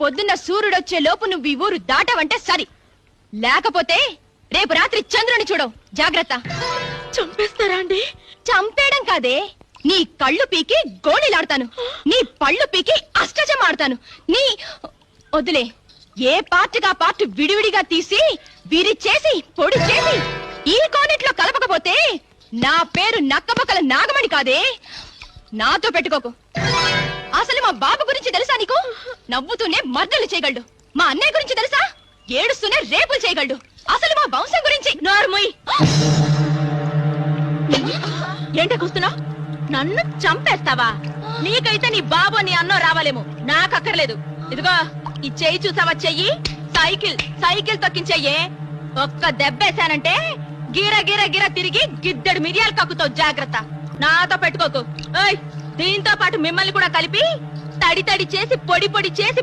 పొద్దున్న సూర్యుడొచ్చే లోపు నువ్వు ఈ ఊరు దాటవంటే సరి, లేకపోతే రేపు రాత్రి చంద్రుని చూడవు. జాగ్రత్త. చంపేస్తారా అండి? చంపేయడం కాదే, నీ కళ్ళు పీకి గోళీలాడతాను, నీ పళ్ళు పీకి అష్టజం ఆడతాను. నీ వదిలే, ఏ పార్ట్గా పార్ట్ విడివిడిగా తీసి విరిచేసి పొడి చేసి ఈ కోనెట్లో కలపకపోతే నా పేరు నక్కబొక్కల నాగమణి కాదే. నాతో పెట్టుకోకు. అసలు మా బాబు గురించి తెలుసా నీకు? నవ్వుతూనే మర్డర్లు చేయగలడు. మా అన్నయ్య గురించి తెలుసా? ఏడుస్తూనే రేపులు చేయగలడు. అసలు మా వంశం గురించి నోర్ముయ్. ఏంటి కూస్తున్నావు? నన్ను చంపేస్తావా? నీకైతే నీ బాబు నీ అన్నో రావాలేమో, నాకు అక్కర్లేదు. ఇదిగో ఈ చెయ్యి చూసావా? చెయ్యి సైకిల్ తొక్కించెయ్యే. ఒక్క దెబ్బేశానంటే గిర గిర గిర తిరిగి గిద్దెడు మిరియాలు కక్కుతావు. జాగ్రత్త. నాతో పెట్టుకోకు. దీంతో పాటు మిమ్మల్ని కూడా కలిపి తడి తడి చేసి పొడి పొడి చేసి